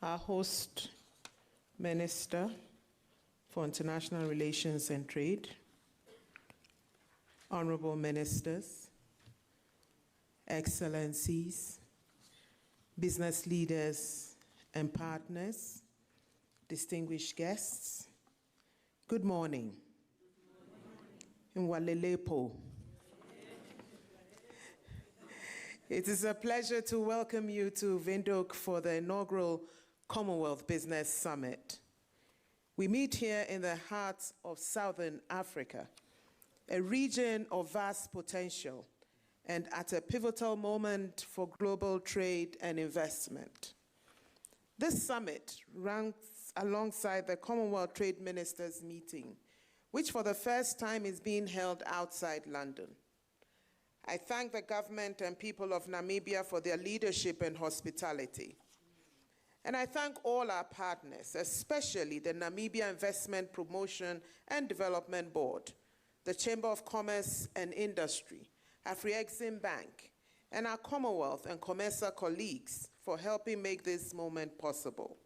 our host Minister for International Relations and Trade, Honorable Ministers, Excellencies, business leaders and partners, distinguished guests, good morning. Nwalelepo. It is a pleasure to welcome you to Windhoek for the inaugural Commonwealth Business Summit. We meet here in the heart of Southern Africa, a region of vast potential and at a pivotal moment for global trade and investment. This summit ranks alongside the Commonwealth Trade Ministers meeting, which for the first time is being held outside London. I thank the government and people of Namibia for their leadership and hospitality. And I thank all our partners, especially the Namibia Investment Promotion and Development Board, the Chamber of Commerce and Industry, Afrexim Bank, and our Commonwealth and COMESA colleagues for helping make this moment possible.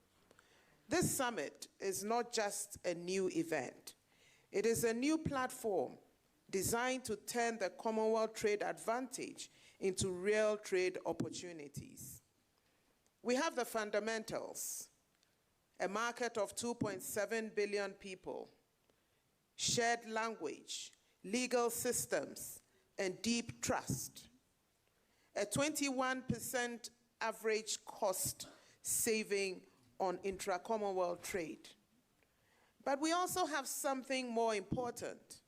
This summit is not just a new event. It is a new platform designed to turn the Commonwealth trade advantage into real trade opportunities. We have the fundamentals: a market of 2.7 billion people, shared language, legal systems, and deep trust, a 21% average cost saving on intra-Commonwealth trade. But we also have something more important: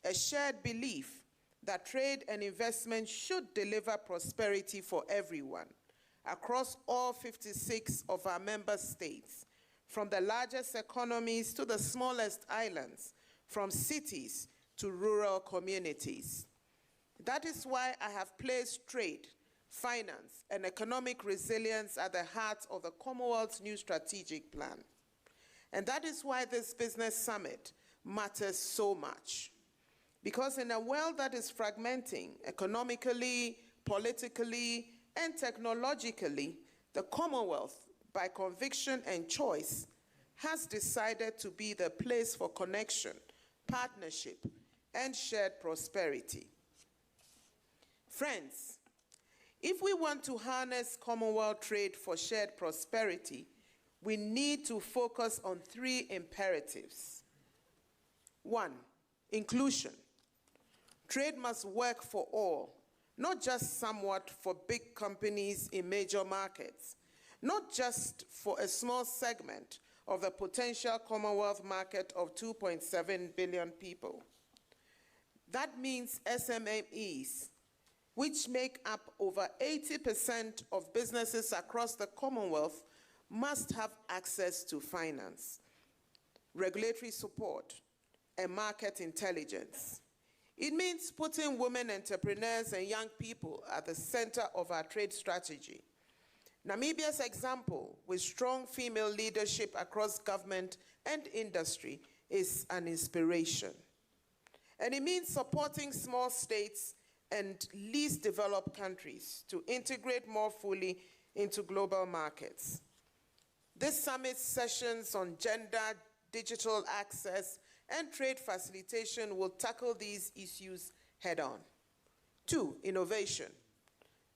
a shared belief that trade and investment should deliver prosperity for everyone across all 56 of our member states, from the largest economies to the smallest islands, from cities to rural communities. That is why I have placed trade, finance, and economic resilience at the heart of the Commonwealth's new strategic plan. And that is why this business summit matters so much. Because in a world that is fragmenting economically, politically, and technologically, the Commonwealth, by conviction and choice, has decided to be the place for connection, partnership, and shared prosperity. Friends, if we want to harness Commonwealth trade for shared prosperity, we need to focus on three imperatives. 1, inclusion. Trade must work for all, not just somewhat for big companies in major markets, not just for a small segment of the potential Commonwealth market of 2.7 billion people. That means SMMEs, which make up over 80% of businesses across the Commonwealth, must have access to finance, regulatory support, and market intelligence. It means putting women entrepreneurs and young people at the center of our trade strategy. Namibia's example, with strong female leadership across government and industry, is an inspiration. And it means supporting small states and least developed countries to integrate more fully into global markets. This summit's sessions on gender, digital access, and trade facilitation will tackle these issues head-on. 2, innovation.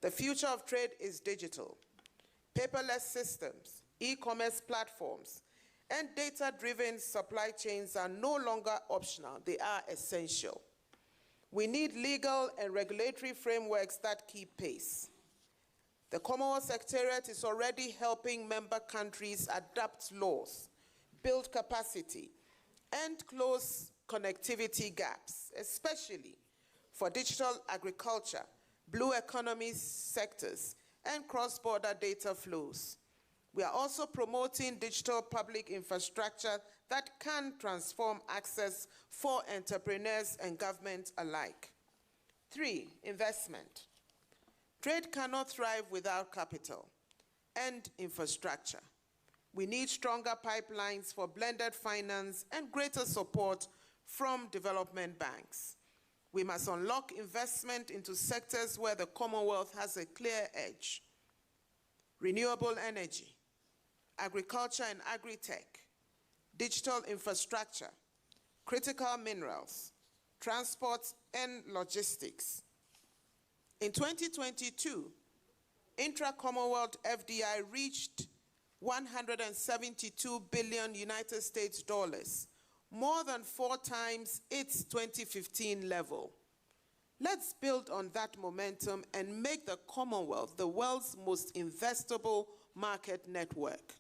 The future of trade is digital. Paperless systems, e-commerce platforms, and data-driven supply chains are no longer optional, they are essential. We need legal and regulatory frameworks that keep pace. The Commonwealth Secretariat is already helping member countries adapt laws, build capacity, and close connectivity gaps, especially for digital agriculture, blue economy sectors, and cross-border data flows. We are also promoting digital public infrastructure that can transform access for entrepreneurs and government alike. 3, investment. Trade cannot thrive without capital and infrastructure. We need stronger pipelines for blended finance and greater support from development banks. We must unlock investment into sectors where the Commonwealth has a clear edge. Renewable energy, agriculture and agri-tech, digital infrastructure, critical minerals, transport and logistics. In 2022, intra-Commonwealth FDI reached 172 billion United States dollars, more than 4 times its 2015 level. Let's build on that momentum and make the Commonwealth the world's most investable market network.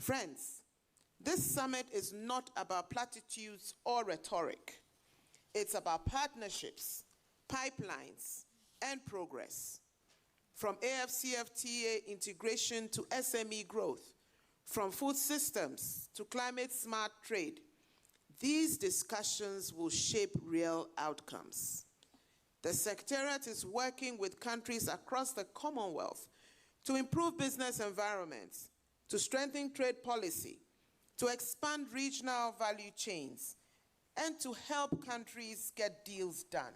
Friends, this summit is not about platitudes or rhetoric. It's about partnerships, pipelines, and progress. From AFCFTA integration to SME growth, from food systems to climate-smart trade, these discussions will shape real outcomes. The Secretariat is working with countries across the Commonwealth to improve business environments, to strengthen trade policy, to expand regional value chains, and to help countries get deals done.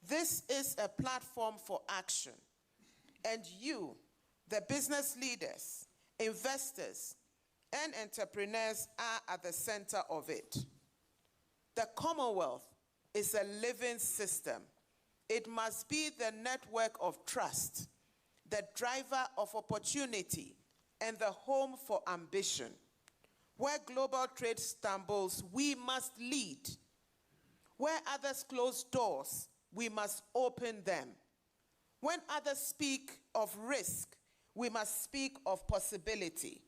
This is a platform for action, and you, the business leaders, investors, and entrepreneurs are at the center of it. The Commonwealth is a living system. It must be the network of trust, the driver of opportunity, and the home for ambition. Where global trade stumbles, we must lead. Where others close doors, we must open them. When others speak of risk, we must speak of possibility.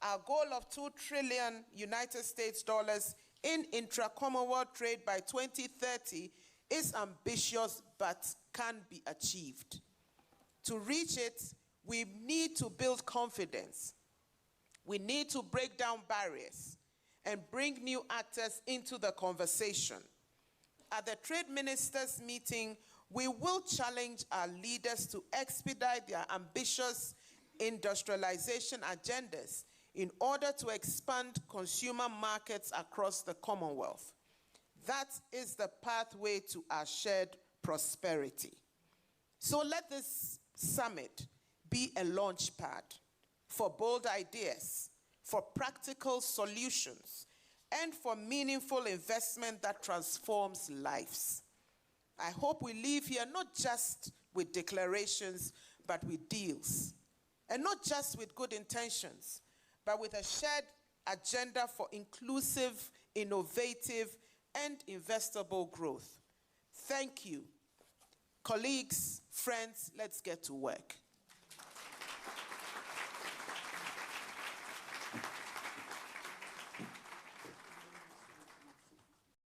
Our goal of 2 trillion United States dollars in intra-Commonwealth trade by 2030 is ambitious but can be achieved. To reach it, we need to build confidence. We need to break down barriers and bring new actors into the conversation. At the Trade Ministers' meeting, we will challenge our leaders to expedite their ambitious industrialization agendas in order to expand consumer markets across the Commonwealth. That is the pathway to our shared prosperity. So let this summit be a launch pad for bold ideas, for practical solutions, and for meaningful investment that transforms lives. I hope we leave here not just with declarations, but with deals. And not just with good intentions, but with a shared agenda for inclusive, innovative, and investable growth. Thank you. Colleagues, friends, let's get to work.